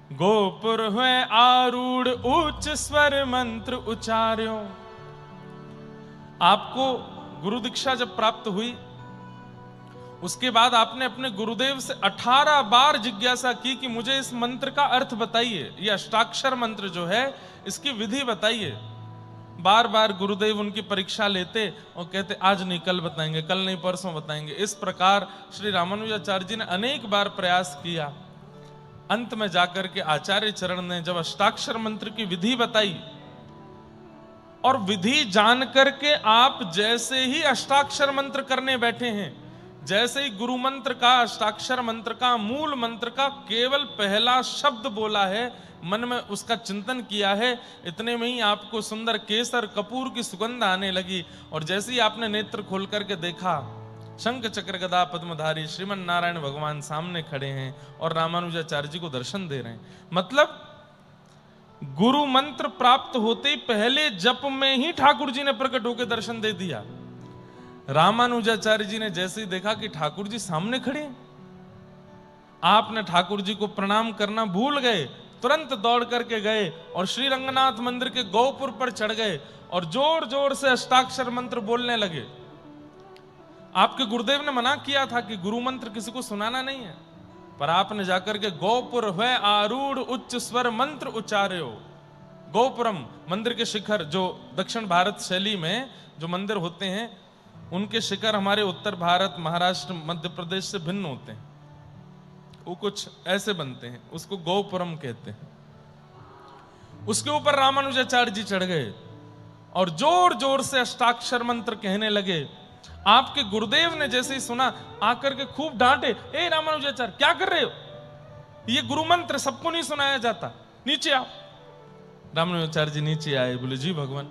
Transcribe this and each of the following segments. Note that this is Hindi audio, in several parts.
गोपुर हुए आरूढ़ उच्च स्वर मंत्र उचार्यो। आपको गुरु दीक्षा जब प्राप्त हुई, उसके बाद आपने अपने गुरुदेव से 18 बार जिज्ञासा की कि मुझे इस मंत्र का अर्थ बताइए, ये अष्टाक्षर मंत्र जो है इसकी विधि बताइए। बार बार गुरुदेव उनकी परीक्षा लेते और कहते आज नहीं कल बताएंगे, कल नहीं परसों बताएंगे। इस प्रकार श्री रामानुजाचार्य जी ने अनेक बार प्रयास किया। अंत में जाकर के आचार्य चरण ने जब अष्टाक्षर मंत्र की विधि बताई, और विधि जान करके आप जैसे ही अष्टाक्षर मंत्र करने बैठे हैं, जैसे ही गुरु मंत्र का, अष्टाक्षर मंत्र का, मूल मंत्र का केवल पहला शब्द बोला है, मन में उसका चिंतन किया है, इतने में ही आपको सुंदर केसर कपूर की सुगंध आने लगी। और जैसे ही आपने नेत्र खोल करके देखा, शंख चक्र गदा पद्मधारी श्रीमन नारायण भगवान सामने खड़े हैं और रामानुजाचार्य जी को दर्शन दे रहे हैं। मतलब गुरु मंत्र प्राप्त होते ही पहले जप में ही ठाकुर जी ने प्रकट होकर दर्शन दे दिया। रामानुजाचार्य जी ने जैसे ही देखा कि ठाकुर जी सामने खड़े हैं, आपने ठाकुर जी को प्रणाम करना भूल गए, तुरंत दौड़ करके गए और श्री रंगनाथ मंदिर के गोपुर पर चढ़ गए और जोर जोर से अष्टाक्षर मंत्र बोलने लगे। आपके गुरुदेव ने मना किया था कि गुरु मंत्र किसी को सुनाना नहीं है, पर आपने जाकर के गोपुर हुए आरूढ़ उच्च स्वर मंत्र उचार्यो। गोपुरम मंदिर के शिखर, जो दक्षिण भारत शैली में जो मंदिर होते हैं, उनके शिखर हमारे उत्तर भारत, महाराष्ट्र, मध्य प्रदेश से भिन्न होते हैं। वो कुछ ऐसे बनते हैं, उसको गोपुरम कहते हैं। उसके ऊपर रामानुजाचार्य जी चढ़ गए और जोर जोर से अष्टाक्षर मंत्र कहने लगे। आपके गुरुदेव ने जैसे ही सुना, आकर के खूब डांटे, ए रामानुजाचार्य क्या कर रहे हो, ये गुरु मंत्र सबको नहीं सुनाया जाता, नीचे आओ। रामानुजाचार्य जी नीचे आए, बोले जी भगवान।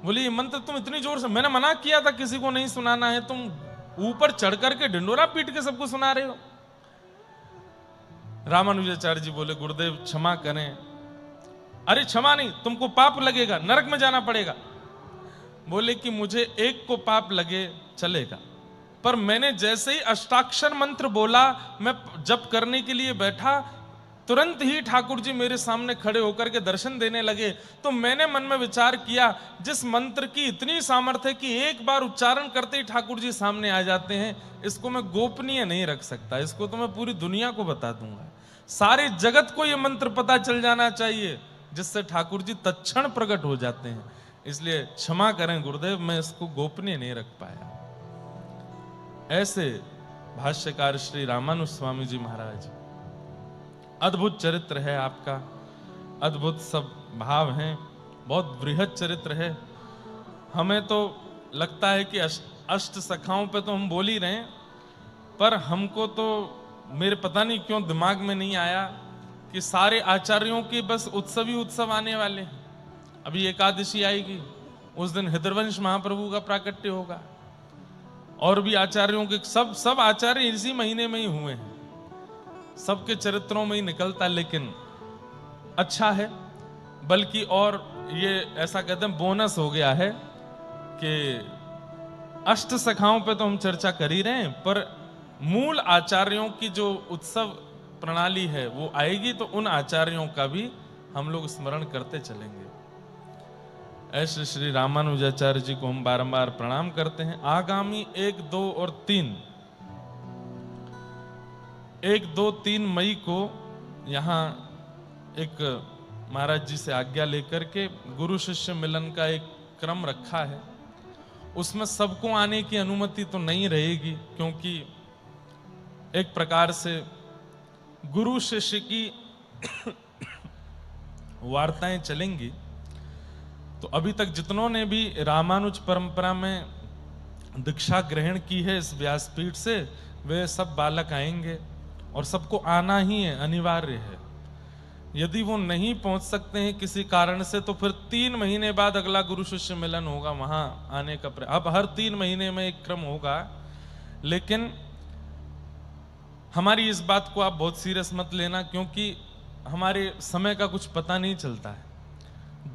बोले ये मंत्र तुम इतनी जोर से, मैंने मना किया था किसी को नहीं सुनाना है, तुम ऊपर चढ़ करके ढिंडोरा पीट के सबको सुना रहे हो। रामानुजाचार्य जी बोले गुरुदेव क्षमा करें। अरे क्षमा नहीं, तुमको पाप लगेगा, नरक में जाना पड़ेगा। बोले कि मुझे एक को पाप लगे चलेगा, पर मैंने जैसे ही अष्टाक्षर मंत्र बोला, मैं जप करने के लिए बैठा, तुरंत ही ठाकुर जी मेरे सामने खड़े होकर के दर्शन देने लगे। तो मैंने मन में विचार किया, जिस मंत्र की इतनी सामर्थ्य है कि एक बार उच्चारण करते ही ठाकुर जी सामने आ जाते हैं, इसको मैं गोपनीय नहीं रख सकता, इसको तो मैं पूरी दुनिया को बता दूंगा, सारे जगत को यह मंत्र पता चल जाना चाहिए, जिससे ठाकुर जी तत्क्षण प्रकट हो जाते हैं। इसलिए क्षमा करें गुरुदेव, मैं इसको गोपनीय नहीं रख पाया। ऐसे भाष्यकार श्री रामानुज स्वामी जी महाराज, अद्भुत चरित्र है आपका, अद्भुत सब भाव हैं, बहुत बृहद चरित्र है। हमें तो लगता है कि अष्ट सखाओं पे तो हम बोल ही रहे हैं, पर हमको तो मेरे पता नहीं क्यों दिमाग में नहीं आया कि सारे आचार्यों के बस उत्सव ही उत्सव आने वाले हैं। अभी एकादशी आएगी, उस दिन हृदयवंश महाप्रभु का प्राकट्य होगा, और भी आचार्यों के सब आचार्य इसी महीने में ही हुए हैं, सबके चरित्रों में ही निकलता। लेकिन अच्छा है, बल्कि और ये ऐसा कहते हैं बोनस हो गया है कि अष्ट सखाओं पे तो हम चर्चा कर ही रहे हैं, पर मूल आचार्यों की जो उत्सव प्रणाली है वो आएगी, तो उन आचार्यों का भी हम लोग स्मरण करते चलेंगे। ऐसे श्री रामानुजाचार्य जी को हम बारंबार प्रणाम करते हैं। आगामी 1, 2 और 3 मई को यहाँ एक महाराज जी से आज्ञा लेकर के गुरु शिष्य मिलन का एक क्रम रखा है। उसमें सबको आने की अनुमति तो नहीं रहेगी, क्योंकि एक प्रकार से गुरु शिष्य की वार्ताएं चलेंगी। तो अभी तक जितनों ने भी रामानुज परंपरा में दीक्षा ग्रहण की है इस व्यासपीठ से, वे सब बालक आएंगे और सबको आना ही है, अनिवार्य है। यदि वो नहीं पहुंच सकते हैं किसी कारण से, तो फिर 3 महीने बाद अगला गुरु शिष्य मिलन होगा, वहां आने का अब हर 3 महीने में एक क्रम होगा। लेकिन हमारी इस बात को आप बहुत सीरियस मत लेना, क्योंकि हमारे समय का कुछ पता नहीं चलता है।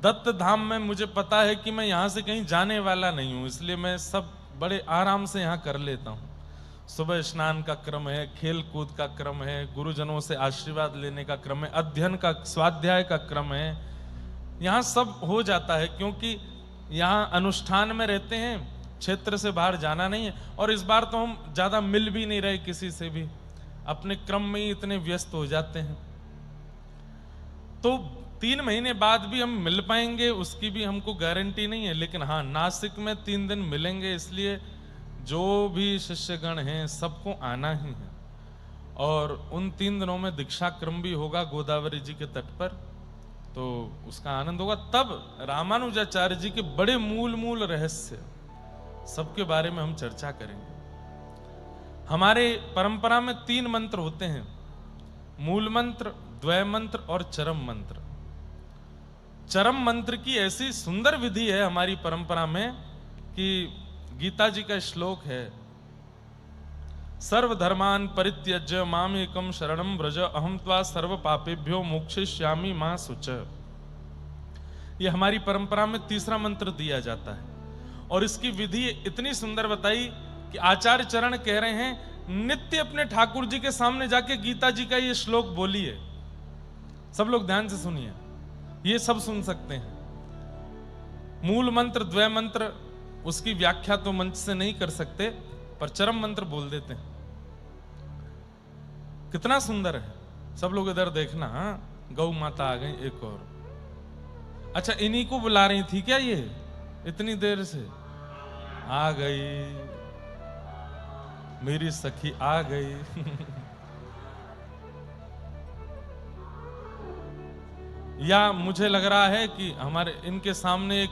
दत्त धाम में मुझे पता है कि मैं यहां से कहीं जाने वाला नहीं हूं, इसलिए मैं सब बड़े आराम से यहां कर लेता हूं। सुबह स्नान का क्रम है, खेल कूद का क्रम है, गुरुजनों से आशीर्वाद लेने का क्रम है, अध्ययन का, स्वाध्याय का क्रम है। यहाँ सब हो जाता है, क्योंकि यहाँ अनुष्ठान में रहते हैं, क्षेत्र से बाहर जाना नहीं है। और इस बार तो हम ज्यादा मिल भी नहीं रहे किसी से भी, अपने क्रम में ही इतने व्यस्त हो जाते हैं। तो 3 महीने बाद भी हम मिल पाएंगे उसकी भी हमको गारंटी नहीं है, लेकिन हाँ, नासिक में 3 दिन मिलेंगे, इसलिए जो भी शिष्यगण हैं सबको आना ही है। और उन 3 दिनों में दीक्षा क्रम भी होगा गोदावरी जी के तट पर, तो उसका आनंद होगा। तब रामानुजाचार्य जी के बड़े मूल रहस्य सबके बारे में हम चर्चा करेंगे। हमारे परंपरा में 3 मंत्र होते हैं, मूल मंत्र, द्वय मंत्र और चरम मंत्र। चरम मंत्र की ऐसी सुंदर विधि है हमारी परंपरा में कि गीता जी का श्लोक है, सर्वधर्मान परित्यज्य माम एकम शरणम व्रज अहम त्वा सर्व पापेभ्यो मोक्षयिष्यामि मा शुच। ये हमारी परंपरा में तीसरा मंत्र दिया जाता है। और इसकी विधि इतनी सुंदर बताई कि आचार्य चरण कह रहे हैं, नित्य अपने ठाकुर जी के सामने जाके गीता जी का ये श्लोक बोलिए। सब लोग ध्यान से सुनिए, ये सब सुन सकते हैं। मूल मंत्र, द्वय मंत्र, उसकी व्याख्या तो मंच से नहीं कर सकते, पर चरम मंत्र बोल देते हैं। कितना सुंदर है। सब लोग इधर देखना। हाँ, गौ माता आ गई एक और। अच्छा, इन्हीं को बुला रही थी क्या ये इतनी देर से? आ गई मेरी सखी, आ गई। या मुझे लग रहा है कि हमारे इनके सामने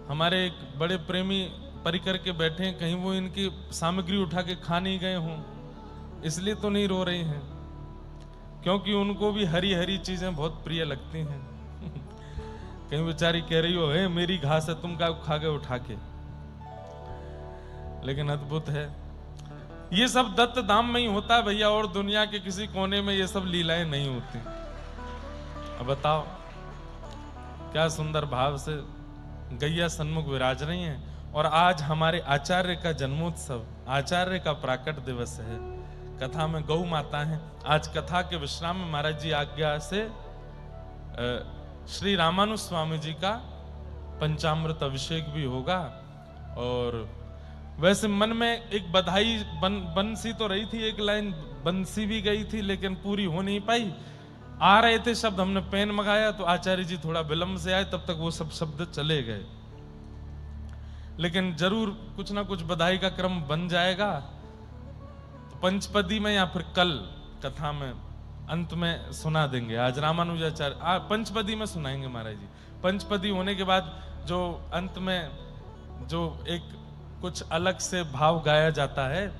हमारे एक बड़े प्रेमी परिकर के बैठे हैं, कहीं वो इनकी सामग्री उठा के खा नहीं गए हों, इसलिए तो नहीं रो रही हैं, क्योंकि उनको भी हरी हरी चीजें बहुत प्रिय लगती हैं। कहीं बेचारी कह रही हो, है मेरी घास है, तुम क्या खा गए उठा के। लेकिन अद्भुत है, ये सब दत्त धाम में ही होता है भैया, और दुनिया के किसी कोने में ये सब लीलाएं नहीं होती। अब बताओ, क्या सुंदर भाव से गैया सन्मुख विराज रही हैं। और आज हमारे आचार्य का जन्मोत्सव, आचार्य का प्राकट दिवस है। कथा में गौ माता है। आज कथा के विश्राम में महाराज जी आज्ञा से श्री रामानु स्वामी जी का पंचामृत अभिषेक भी होगा। और वैसे मन में एक बधाई बंसी तो रही थी, एक लाइन बंसी भी गई थी, लेकिन पूरी हो नहीं पाई। आ रहे थे शब्द, हमने पेन मंगाया तो आचार्य जी थोड़ा विलंब से आए, तब तक वो सब शब्द चले गए। लेकिन जरूर कुछ ना कुछ बधाई का क्रम बन जाएगा। तो पंचपदी में या फिर कल कथा में अंत में सुना देंगे। आज रामानुजाचार्य पंचपदी में सुनाएंगे महाराज जी। पंचपदी होने के बाद जो अंत में जो एक कुछ अलग से भाव गाया जाता है,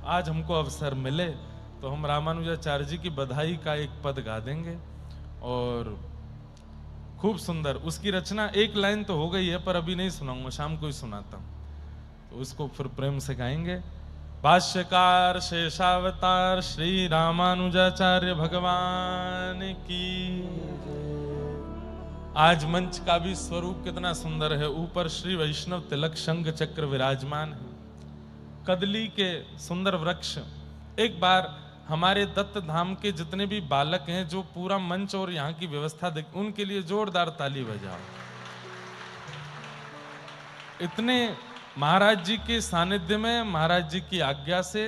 आज हमको अवसर मिले तो हम रामानुजाचार्य जी की बधाई का एक पद गा देंगे। और खूब सुंदर उसकी रचना, एक लाइन तो हो गई है पर अभी नहीं सुनाऊंगा, शाम को ही सुनाता हूं, तो उसको फिर प्रेम से गाएंगे। भाष्यकार शेषावतार श्री रामानुजाचार्य भगवान की। आज मंच का भी स्वरूप कितना सुंदर है। ऊपर श्री वैष्णव तिलक शंख चक्र विराजमान है, कदली के सुंदर वृक्ष। एक बार हमारे दत्त धाम के जितने भी बालक हैं, जो पूरा मंच और यहाँ की व्यवस्था देख, उनके लिए जोरदार ताली बजाओ। इतने महाराज जी के सानिध्य में, महाराज जी की आज्ञा से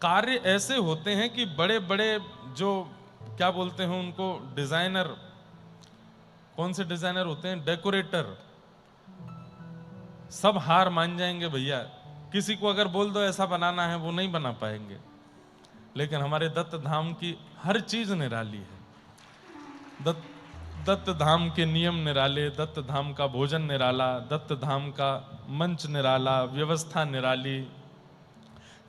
कार्य ऐसे होते हैं कि बड़े बड़े जो क्या बोलते हैं उनको, डिजाइनर, कौन से डिजाइनर होते हैं, डेकोरेटर, सब हार मान जाएंगे भैया। किसी को अगर बोल दो ऐसा बनाना है, वो नहीं बना पाएंगे। लेकिन हमारे दत्त धाम की हर चीज निराली है। दत्त धाम के नियम निराले, दत्त धाम का भोजन निराला, दत्त धाम का मंच निराला, व्यवस्था निराली,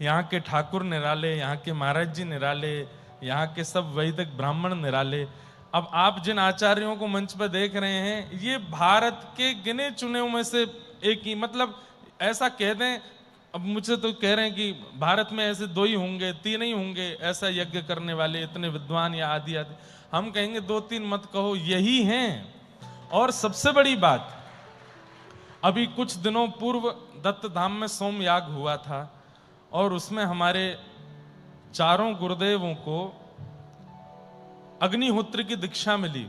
यहाँ के ठाकुर निराले, यहाँ के महाराज जी निराले, यहाँ के सब वैदिक ब्राह्मण निराले। अब आप जिन आचार्यों को मंच पर देख रहे हैं, ये भारत के गिने चुने में से एक ही, मतलब ऐसा कह दें, अब मुझसे तो कह रहे हैं कि भारत में ऐसे 2 ही होंगे, 3 ही होंगे ऐसा यज्ञ करने वाले, इतने विद्वान या आदि आदि। हम कहेंगे 2-3 मत कहो, यही हैं। और सबसे बड़ी बात, अभी कुछ दिनों पूर्व दत्त धाम में सोम याग हुआ था, और उसमें हमारे चारों गुरुदेवों को अग्निहोत्र की दीक्षा मिली।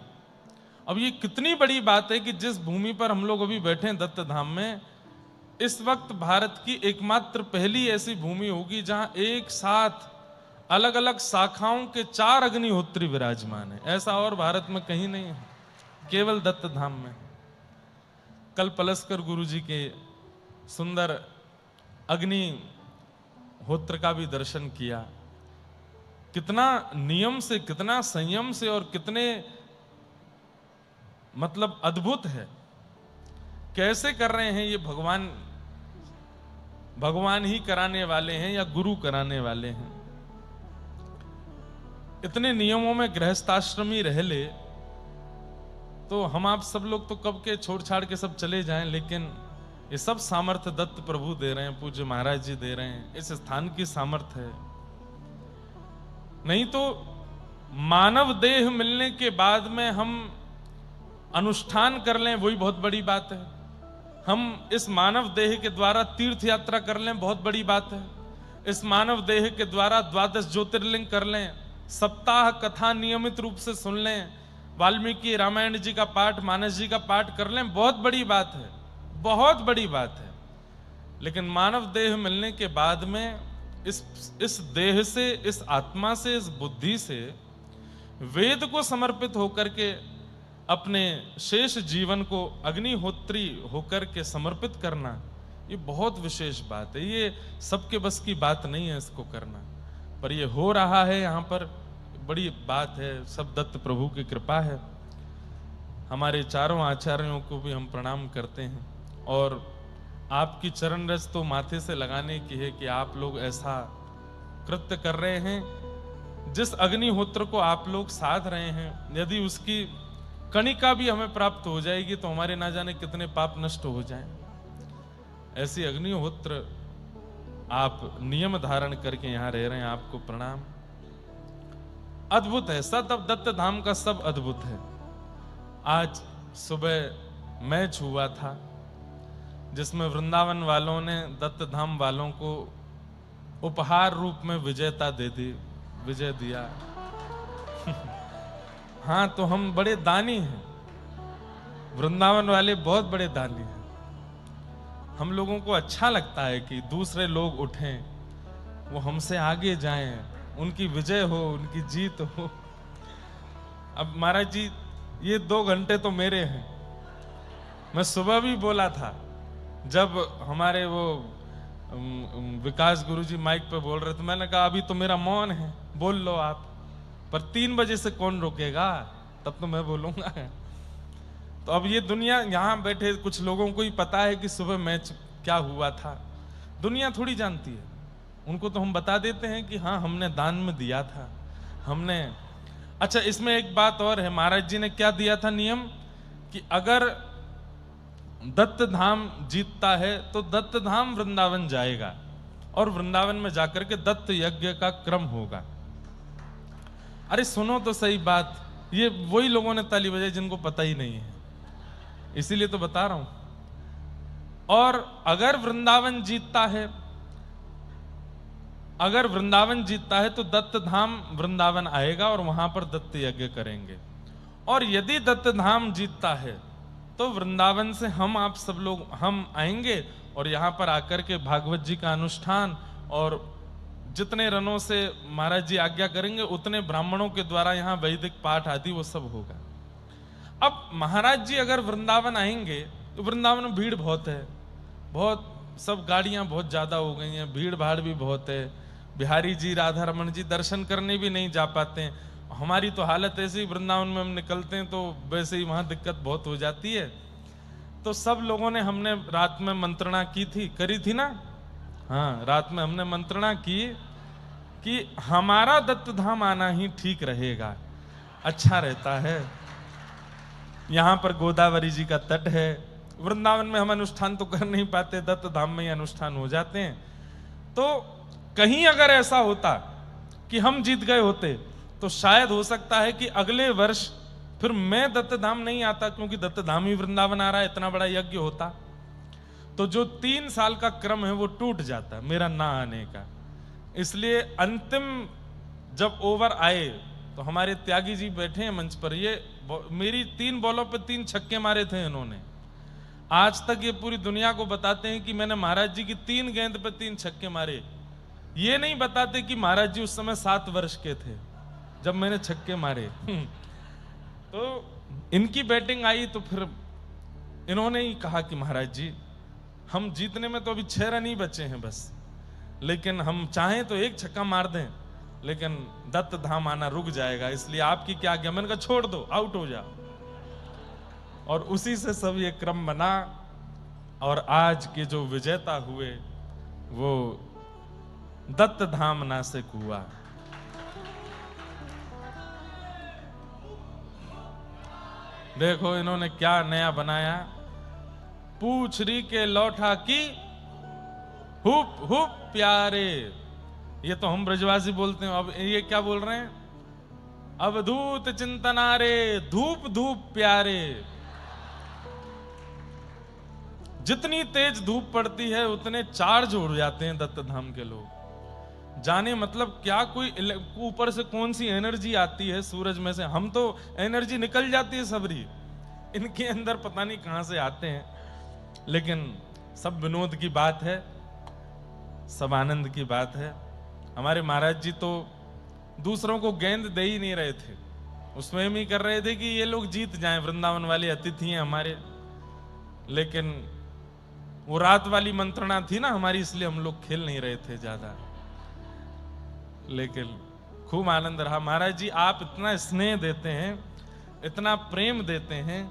अब ये कितनी बड़ी बात है कि जिस भूमि पर हम लोग अभी बैठे हैं दत्त धाम में, इस वक्त भारत की एकमात्र पहली ऐसी भूमि होगी जहां एक साथ अलग अलग शाखाओं के 4 अग्निहोत्री विराजमान है। ऐसा और भारत में कहीं नहीं है, केवल दत्त धाम में। कल पलस्कर गुरु जी के सुंदर अग्निहोत्र का भी दर्शन किया। कितना नियम से, कितना संयम से और कितने मतलब अद्भुत है। कैसे कर रहे हैं ये भगवान ही कराने वाले हैं या गुरु कराने वाले हैं। इतने नियमों में गृहस्थाश्रमी रह ले तो हम आप सब लोग तो कब के छोड़ छाड़ के सब चले जाएं, लेकिन ये सब सामर्थ्य दत्त प्रभु दे रहे हैं, पूज्य महाराज जी दे रहे हैं। इस स्थान की सामर्थ्य है। नहीं तो मानव देह मिलने के बाद में हम अनुष्ठान कर लें, वही बहुत बड़ी बात है। हम इस मानव देह के द्वारा तीर्थ यात्रा कर लें, बहुत बड़ी बात है। इस मानव देह के द्वारा 12 ज्योतिर्लिंग कर लें, सप्ताह कथा नियमित रूप से सुन लें, वाल्मीकि रामायण जी का पाठ, मानस जी का पाठ कर लें, बहुत बड़ी बात है, बहुत बड़ी बात है। लेकिन मानव देह मिलने के बाद में इस देह से, इस आत्मा से, इस बुद्धि से वेद को समर्पित होकर के अपने शेष जीवन को अग्निहोत्री होकर के समर्पित करना, ये बहुत विशेष बात है। ये सबके बस की बात नहीं है इसको करना, पर ये हो रहा है यहाँ पर, बड़ी बात है। सब दत्त प्रभु की कृपा है। हमारे चारों आचार्यों को भी हम प्रणाम करते हैं और आपकी चरण रज तो माथे से लगाने की है कि आप लोग ऐसा कृत्य कर रहे हैं। जिस अग्निहोत्र को आप लोग साध रहे हैं, यदि उसकी कणिका भी हमें प्राप्त हो जाएगी तो हमारे ना जाने कितने पाप नष्ट हो जाएं। ऐसी अग्निहोत्र आप नियम धारण करके यहां रह रहे हैं, आपको प्रणाम। अद्भुत है, सब दत्त धाम का सब अद्भुत है। आज सुबह मैच हुआ था जिसमें वृंदावन वालों ने दत्त धाम वालों को उपहार रूप में विजेता दे दी, विजय दिया। हाँ, तो हम बड़े दानी हैं, वृंदावन वाले बहुत बड़े दानी हैं। हम लोगों को अच्छा लगता है कि दूसरे लोग उठें, वो हमसे आगे जाएं, उनकी विजय हो, उनकी जीत हो। अब महाराज जी ये 2 घंटे तो मेरे हैं। मैं सुबह भी बोला था, जब हमारे वो विकास गुरुजी माइक पे बोल रहे थे, मैंने कहा अभी तो मेरा मौन है, बोल लो आप, पर 3 बजे से कौन रोकेगा, तब तो मैं बोलूंगा। तो अब ये दुनिया, यहां बैठे कुछ लोगों को ही पता है कि सुबह मैच क्या हुआ था, दुनिया थोड़ी जानती है। उनको तो हम बता देते हैं कि हाँ हमने दान में दिया था, हमने। अच्छा, इसमें एक बात और है, महाराज जी ने क्या दिया था नियम कि अगर दत्त धाम जीतता है तो दत्त धाम वृंदावन जाएगा और वृंदावन में जाकर के दत्त यज्ञ का क्रम होगा। अरे सुनो तो सही बात, ये वही लोगों ने ताली बजाई जिनको पता ही नहीं है, इसीलिए तो बता रहा हूं। और अगर वृंदावन जीतता है, अगर वृंदावन जीतता है तो दत्त धाम वृंदावन आएगा और वहां पर दत्त यज्ञ करेंगे। और यदि दत्त धाम जीतता है तो वृंदावन से हम आप सब लोग हम आएंगे और यहां पर आकर के भागवत जी का अनुष्ठान, और जितने रनों से महाराज जी आज्ञा करेंगे उतने ब्राह्मणों के द्वारा यहाँ वैदिक पाठ आदि वो सब होगा। अब महाराज जी अगर वृंदावन आएंगे तो वृंदावन में भीड़ बहुत है, बहुत सब गाड़ियां बहुत ज्यादा हो गई हैं, भीड़ भाड़ भी बहुत है। बिहारी जी, राधा रमन जी दर्शन करने भी नहीं जा पाते हैं। हमारी तो हालत ऐसी, वृंदावन में हम निकलते हैं तो वैसे ही वहां दिक्कत बहुत हो जाती है। तो सब लोगों ने, हमने रात में मंत्रणा की थी, करी थी ना, हाँ रात में हमने मंत्रणा की कि हमारा दत्त धाम आना ही ठीक रहेगा, अच्छा रहता है। यहाँ पर गोदावरी जी का तट है, वृंदावन में हम अनुष्ठान तो कर नहीं पाते, दत्त धाम में ही अनुष्ठान हो जाते हैं। तो कहीं अगर ऐसा होता कि हम जीत गए होते तो शायद हो सकता है कि अगले वर्ष फिर मैं दत्त धाम नहीं आता, क्योंकि दत्त धाम ही वृंदावन आ रहा है, इतना बड़ा यज्ञ होता। तो जो 3 साल का क्रम है वो टूट जाता है मेरा ना आने का। इसलिए अंतिम जब ओवर आए तो हमारे त्यागी जी बैठे हैं मंच पर, ये मेरी 3 बॉलों पे 3 छक्के मारे थे इन्होंने। आज तक ये पूरी दुनिया को बताते हैं कि मैंने महाराज जी की 3 गेंद पे 3 छक्के मारे। ये नहीं बताते कि महाराज जी उस समय 7 वर्ष के थे जब मैंने छक्के मारे। तो इनकी बैटिंग आई तो फिर इन्होंने ही कहा कि महाराज जी हम जीतने में तो अभी 6 रन ही बचे हैं बस, लेकिन हम चाहें तो 1 छक्का मार दें, लेकिन दत्त धाम आना रुक जाएगा, इसलिए आपकी क्या आज्ञा। मैंने कहा छोड़ दो, आउट हो जा। और उसी से सब ये क्रम बना और आज के जो विजेता हुए वो दत्त धाम नासिक हुआ। देखो इन्होंने क्या नया बनाया, पूछरी के लौठा की हुप हुप प्यारे। ये तो हम ब्रजवासी बोलते हैं, अब ये क्या बोल रहे हैं, अवधूत चिंतनारे धूप धूप प्यारे। जितनी तेज धूप पड़ती है उतने चार्ज उड़ जाते हैं दत्त धाम के लोग। जाने मतलब क्या कोई ऊपर से कौन सी एनर्जी आती है सूरज में से, हम तो एनर्जी निकल जाती है सबरी, इनके अंदर पता नहीं कहां से आते हैं। लेकिन सब विनोद की बात है, सब आनंद की बात है। हमारे महाराज जी तो दूसरों को गेंद दे ही नहीं रहे थे, उसमें ही कर रहे थे कि ये लोग जीत जाएं, वृंदावन वाले अतिथि हैं हमारे। लेकिन वो रात वाली मंत्रणा थी ना हमारी, इसलिए हम लोग खेल नहीं रहे थे ज्यादा। लेकिन खूब आनंद रहा। महाराज जी आप इतना स्नेह देते हैं, इतना प्रेम देते हैं,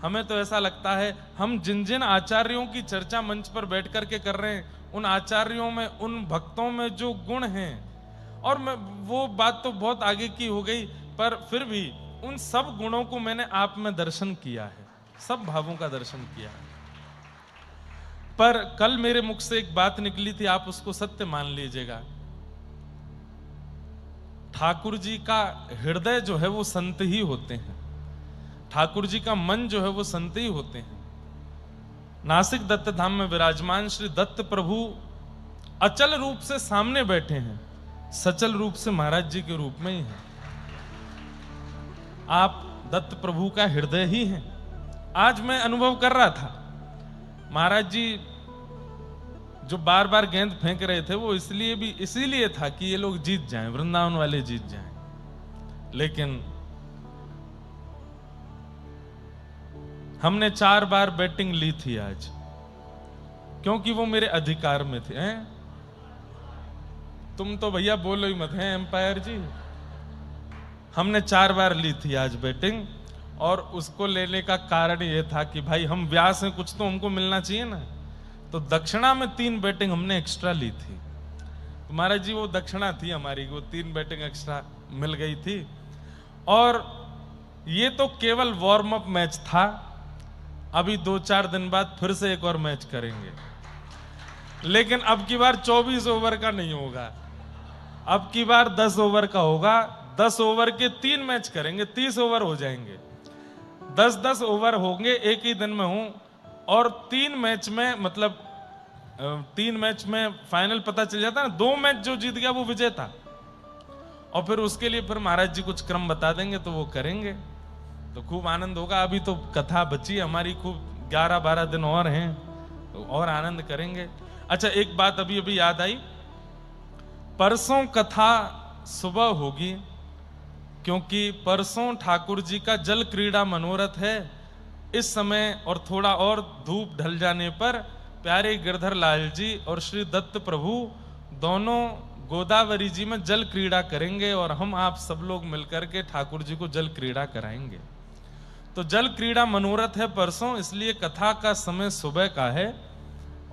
हमें तो ऐसा लगता है हम जिन जिन आचार्यों की चर्चा मंच पर बैठ करके कर रहे हैं, उन आचार्यों में, उन भक्तों में जो गुण हैं, और मैं वो बात तो बहुत आगे की हो गई, पर फिर भी उन सब गुणों को मैंने आप में दर्शन किया है, सब भावों का दर्शन किया है। पर कल मेरे मुख से एक बात निकली थी, आप उसको सत्य मान लीजिएगा। ठाकुर जी का हृदय जो है वो संत ही होते हैं, ठाकुर जी का मन जो है वो संत ही होते हैं। नासिक दत्त धाम में विराजमान श्री दत्त प्रभु अचल रूप से सामने बैठे हैं, सचल रूप से महाराज जी के रूप में ही हैं। आप दत्त प्रभु का हृदय ही हैं। आज मैं अनुभव कर रहा था, महाराज जी जो बार बार गेंद फेंक रहे थे वो इसीलिए था कि ये लोग जीत जाएं, वृंदावन वाले जीत जाएं। लेकिन हमने 4 बार बैटिंग ली थी आज, क्योंकि वो मेरे अधिकार में थे। हैं? तुम तो भैया बोलो ही मत, हैं एम्पायर जी। हमने 4 बार ली थी आज बैटिंग, और उसको लेने का कारण ये था कि भाई हम व्यास हैं, कुछ तो हमको मिलना चाहिए ना। तो दक्षिणा में 3 बैटिंग हमने एक्स्ट्रा ली थी। तो महाराज जी वो दक्षिणा थी हमारी, वो 3 बैटिंग एक्स्ट्रा मिल गई थी। और ये तो केवल वार्म अप मैच था, अभी 2-4 दिन बाद फिर से एक और मैच करेंगे। लेकिन अब की बार 24 ओवर का नहीं होगा, अब की बार 10 ओवर का होगा। 10 ओवर के 3 मैच करेंगे, 30 ओवर हो जाएंगे। 10-10 ओवर होंगे, एक ही दिन में हूं। और 3 मैच में, मतलब 3 मैच में फाइनल पता चल जाता ना, 2 मैच जो जीत गया वो विजेता। और फिर उसके लिए फिर महाराज जी कुछ क्रम बता देंगे तो वो करेंगे, तो खूब आनंद होगा। अभी तो कथा बची हमारी, खूब 11-12 दिन और हैं, तो और आनंद करेंगे। अच्छा एक बात अभी अभी याद आई, परसों कथा सुबह होगी, क्योंकि परसों ठाकुर जी का जल क्रीड़ा मनोरथ है। इस समय और थोड़ा और धूप ढल जाने पर प्यारे गिरधर लाल जी और श्री दत्त प्रभु दोनों गोदावरी जी में जल क्रीड़ा करेंगे, और हम आप सब लोग मिलकर के ठाकुर जी को जल क्रीड़ा कराएंगे। तो जल क्रीड़ा मनोरथ है परसों, इसलिए कथा का समय सुबह का है,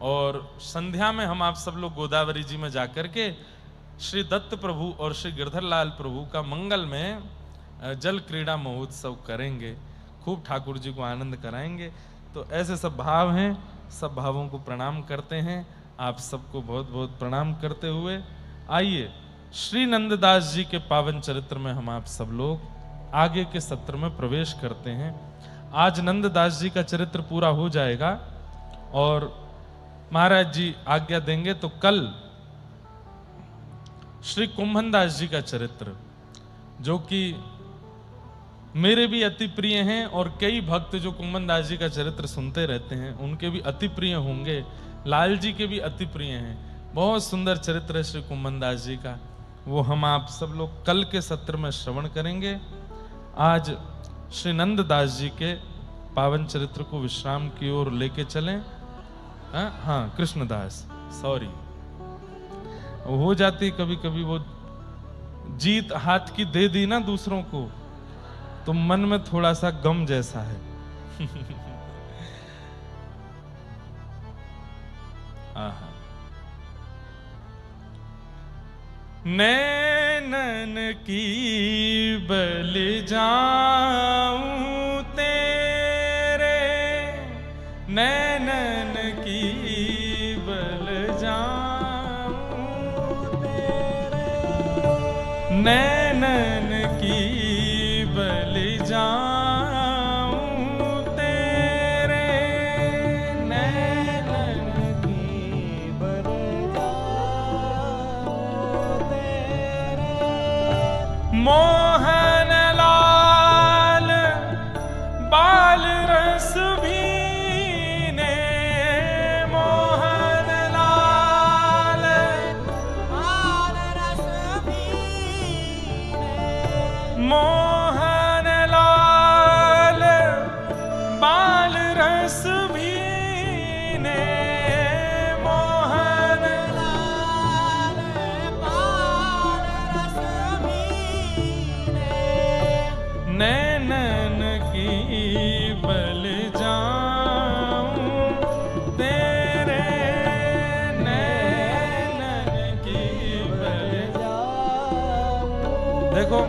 और संध्या में हम आप सब लोग गोदावरी जी में जाकर के श्री दत्त प्रभु और श्री गिरधर लाल प्रभु का मंगल में जल क्रीड़ा महोत्सव करेंगे, खूब ठाकुर जी को आनंद कराएंगे। तो ऐसे सब भाव हैं, सब भावों को प्रणाम करते हैं। आप सबको बहुत बहुत प्रणाम करते हुए आइए श्री नंददास जी के पावन चरित्र में हम आप सब लोग आगे के सत्र में प्रवेश करते हैं। आज नंददास जी का चरित्र पूरा हो जाएगा, और महाराज जी आज्ञा देंगे तो कल श्री कुंभनदास जी का चरित्र, जो कि मेरे भी अति प्रिय हैं और कई भक्त जो कुंभनदास जी का चरित्र सुनते रहते हैं उनके भी अति प्रिय होंगे, लाल जी के भी अति प्रिय हैं। बहुत सुंदर चरित्र है श्री कुंभनदास जी का, वो हम आप सब लोग कल के सत्र में श्रवण करेंगे। आज श्री नंददास जी के पावन चरित्र को विश्राम की ओर लेके चलें। हाँ कृष्णदास, सॉरी, हो जाती कभी कभी वो जीत हाथ की दे दी ना दूसरों को, तो मन में थोड़ा सा गम जैसा है। आहा। नैनन की बल जाऊं तेरे, नैनन की बल जाऊं तेरे, नैनन की बल जाऊं तेरे, नैनन की बल जाऊं तेरे, मोहन लाल बाल रस भीने, मोहन लाल बाल रस भीने, मोहन लाल बाल रस भीने, मोहन लाल बाल रस भीने, नैनन की बल जाऊं तेरे, नैनन की बल जाऊं। देखो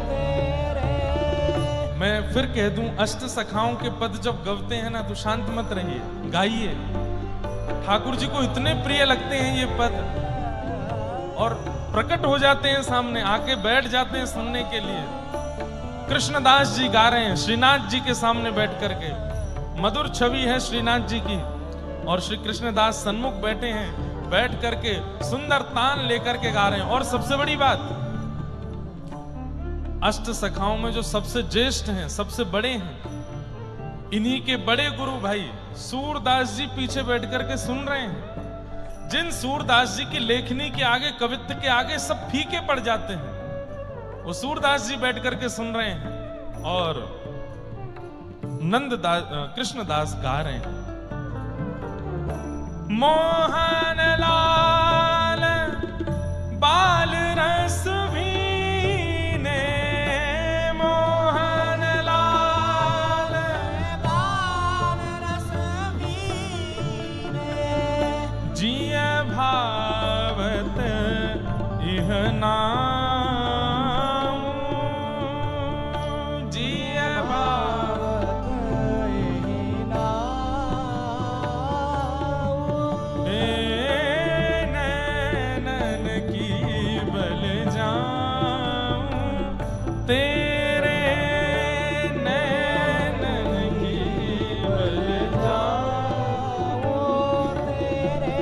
मैं फिर कह दूं, अष्ट सखाओं के पद जब गवते हैं ना तो शांत मत रहिए, गाइए। ठाकुर जी को इतने प्रिय लगते हैं ये पद और प्रकट हो जाते हैं सामने, आके बैठ जाते हैं सुनने के लिए। कृष्णदास जी गा रहे हैं श्रीनाथ जी के सामने बैठ करके, मधुर छवि है श्रीनाथ जी की, और श्री कृष्णदास सन्मुख बैठे हैं, बैठ करके सुंदर तान लेकर के गा रहे हैं। और सबसे बड़ी बात, अष्ट सखाओं में जो सबसे ज्येष्ठ हैं, सबसे बड़े हैं, इन्हीं के बड़े गुरु भाई सूरदास जी पीछे बैठ करके सुन रहे हैं। जिन सूरदास जी की लेखनी के आगे, कवित्व के आगे सब फीके पड़ जाते हैं, वो सूरदास जी बैठ करके सुन रहे हैं और कृष्णदास गा रहे हैं। मोहन लाल बाल रस भीने, मोहन लाल बाल रस भीने, जिय भावत इह नाम, जिय भावत इह नाम, नैनन की बल जाऊं तेरे, नैनन की बल जाऊं तेरे,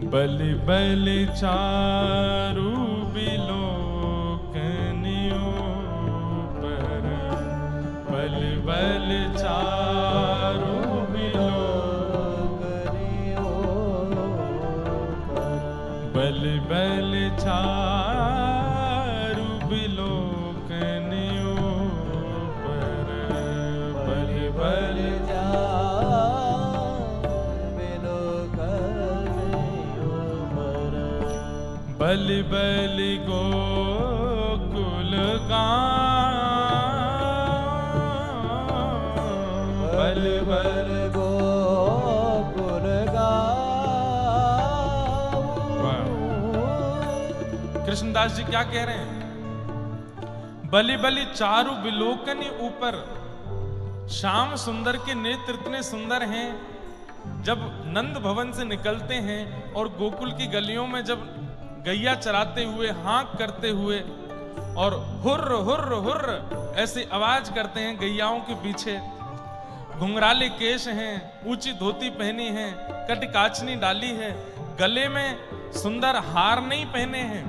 बल बल चारु बिलोकनियों पर, बल बल चारु बिलोकनियों पर, बल बल चारु बिलोकनियों पर, बल बल बल बल गोकुल गाँव, बल बल गोकुल गाँव। कृष्णदास जी क्या कह रहे हैं? बलि बलि चारु बिलोकनि ऊपर, श्याम सुंदर के नेत्र इतने सुंदर हैं, जब नंद भवन से निकलते हैं और गोकुल की गलियों में जब गैया चराते हुए, हाँक करते हुए और हुर्र हुर्र हुर्र ऐसी आवाज करते हैं गैयाओं के पीछे, घुंघराले केश हैं, ऊंची धोती पहनी है, कटकाचनी डाली है, गले में सुंदर हार नहीं पहने हैं,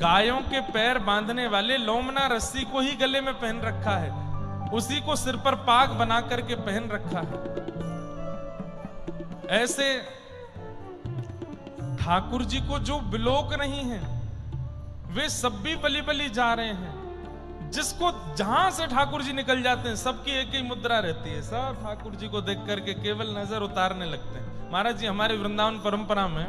गायों के पैर बांधने वाले लोमना रस्सी को ही गले में पहन रखा है, उसी को सिर पर पाग बना करके पहन रखा है। ऐसे ठाकुर जी को जो बिलोक नहीं है, वे सब भी बली बली जा रहे हैं। जिसको जहां से ठाकुर जी निकल जाते हैं, सबकी एक ही मुद्रा रहती है, सब ठाकुर जी को देख करके केवल नजर उतारने लगते हैं। महाराज जी, हमारे वृंदावन परंपरा में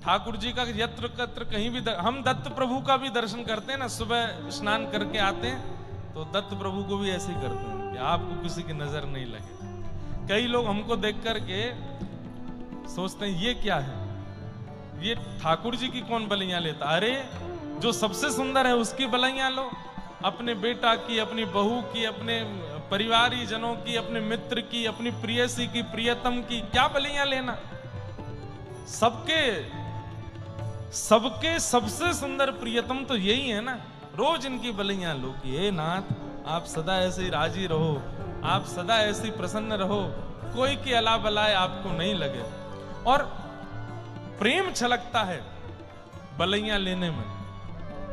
ठाकुर जी का यत्र कत्र कहीं भी हम दत्त प्रभु का भी दर्शन करते हैं ना, सुबह स्नान करके आते हैं तो दत्त प्रभु को भी ऐसे ही करते हैं कि आपको किसी की नजर नहीं लगे। कई लोग हमको देख करके सोचते हैं ये क्या है, ये ठाकुर जी की कौन बलियां लेता। अरे जो सबसे सुंदर है उसकी बलियां लो, अपने बेटा की, अपनी बहू की, अपने परिवारी जनों की, अपने मित्र की, अपनी प्रियसी की, प्रियतम की, क्या बलियां लेना। सबके सबसे सुंदर प्रियतम तो यही है ना, रोज इनकी बलियां लो कि हे नाथ आप सदा ऐसे ही राजी रहो, आप सदा ऐसे ही प्रसन्न रहो, कोई की अला बलाए आपको नहीं लगे। और प्रेम छलकता है बलियां लेने में।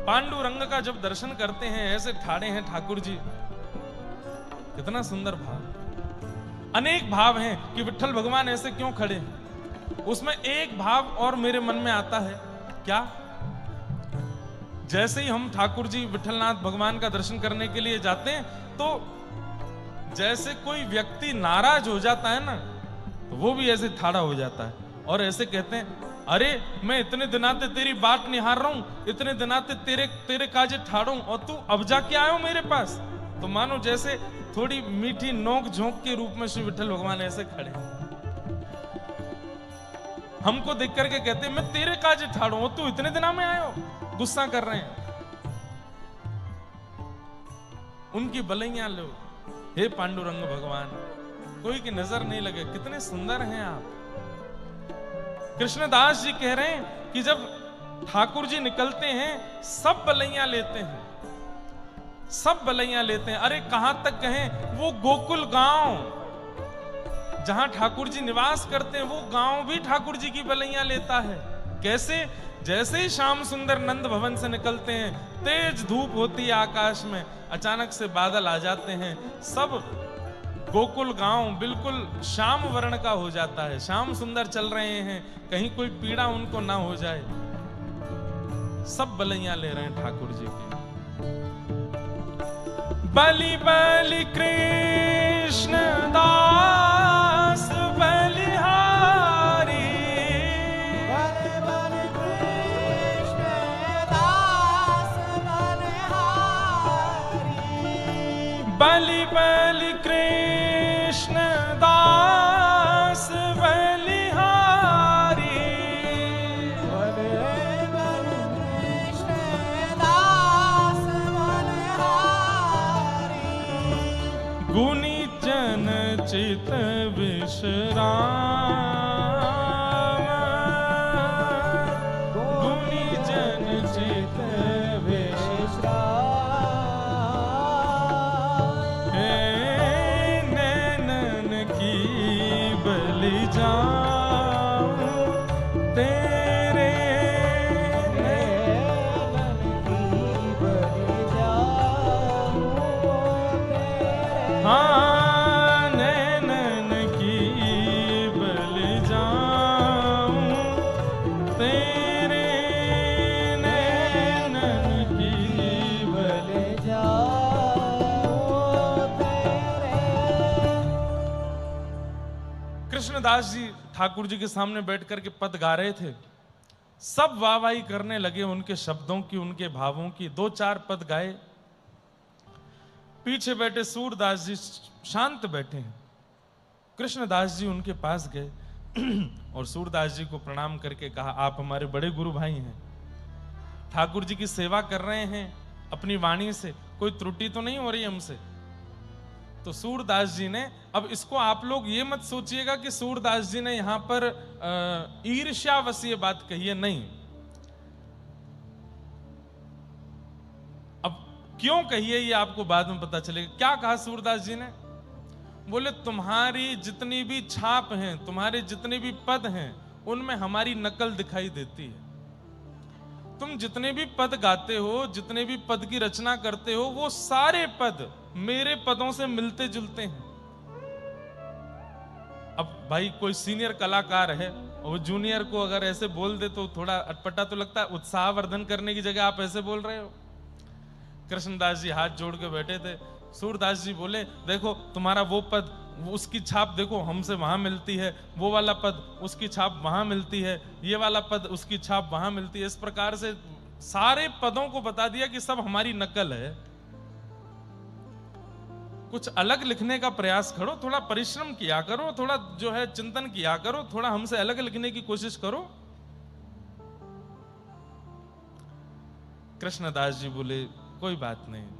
पांडुरंग का जब दर्शन करते हैं, ऐसे ठाड़े हैं ठाकुर जी, कितना सुंदर भाव। अनेक भाव हैं कि विट्ठल भगवान ऐसे क्यों खड़े हैं। उसमें एक भाव और मेरे मन में आता है, क्या? जैसे ही हम ठाकुर जी विट्ठलनाथ भगवान का दर्शन करने के लिए जाते हैं, तो जैसे कोई व्यक्ति नाराज हो जाता है ना, तो वो भी ऐसे ठाड़ा हो जाता है और ऐसे कहते हैं, अरे मैं इतने दिनाते तेरी बात निहार रहा हूं, इतने दिनाते तेरे काजे ठाड़ू, और तू अब जाके आयो मेरे पास। तो मानो जैसे थोड़ी मीठी नोक झोंक के रूप में श्री विट्ठल भगवान ऐसे खड़े हमको देख करके कहते हैं, मैं तेरे काजे ठाड़ू हूं, तू इतने दिना में आयो। गुस्सा कर रहे हैं। उनकी बलियां लो, हे पांडुरंग भगवान, कोई की नजर नहीं लगे, कितने सुंदर हैं आप। कृष्णदास जी कह रहे हैं कि जब ठाकुर जी निकलते हैं, सब बलियां लेते हैं, सब बलियां लेते हैं। अरे कहां तक कहें, वो गोकुल गांव जहां ठाकुर जी निवास करते हैं, वो गांव भी ठाकुर जी की बलियां लेता है। कैसे? जैसे ही श्याम सुंदर नंद भवन से निकलते हैं, तेज धूप होती है आकाश में, अचानक से बादल आ जाते हैं, सब गोकुल गांव बिल्कुल श्याम वर्ण का हो जाता है। श्याम सुंदर चल रहे हैं, कहीं कोई पीड़ा उनको ना हो जाए। सब बलियां ले रहे हैं ठाकुर जी की। बलि बलि कृष्ण दास बलिहारी, बलि बलि कृष्ण दास बलिहारी, बलि बलि कृष्ण दास बलिहारी, बलि बलि कृष्ण दास बलिहारी, गुनी जन चित विश्राम, गुनी जन चित विश्राम, हे नैनन की बलि जाऊं तेरे, नैनन की बलि जाऊं तेरे, हाँ नैनन की बलि जाऊं तेरे, नैनन की बलि। बलि जाऊं तेरे। कृष्णदास जी ठाकुर जी के सामने बैठ करके पद गा रहे थे। सब वाहवाही करने लगे उनके शब्दों की, उनके भावों की। दो चार पद गाए, पीछे बैठे सूरदास जी शांत बैठे हैं। कृष्णदास जी उनके पास गए और सूरदास जी को प्रणाम करके कहा, आप हमारे बड़े गुरु भाई हैं, ठाकुर जी की सेवा कर रहे हैं, अपनी वाणी से कोई त्रुटि तो नहीं हो रही हमसे। तो सूरदास जी ने, अब इसको आप लोग ये मत सोचिएगा कि सूरदास जी ने यहां पर ईर्ष्यावश ये बात कही है, नहीं। अब क्यों कही है ये आपको बाद में पता चलेगा। क्या कहा सूरदास जी ने? बोले तुम्हारी जितनी भी छाप हैं, तुम्हारे जितने भी पद हैं, उनमें हमारी नकल दिखाई देती है। तुम जितने भी पद गाते हो, जितने भी पद की रचना करते हो, वो सारे पद मेरे पदों से मिलते जुलते हैं। अब भाई कोई सीनियर कलाकार है और वो जूनियर को अगर ऐसे बोल दे तो थोड़ा अटपटा तो लगता है। उत्साहवर्धन करने की जगह आप ऐसे बोल रहे हो। कृष्णदास जी हाथ जोड़ के बैठे थे। सूरदास जी बोले देखो तुम्हारा वो पद, उसकी छाप देखो हमसे वहां मिलती है, वो वाला पद उसकी छाप वहां मिलती है, ये वाला पद उसकी छाप वहां मिलती है। इस प्रकार से सारे पदों को बता दिया कि सब हमारी नकल है। कुछ अलग लिखने का प्रयास करो, थोड़ा परिश्रम किया करो, थोड़ा जो है चिंतन किया करो, थोड़ा हमसे अलग लिखने की कोशिश करो। कृष्णदास जी बोले कोई बात नहीं।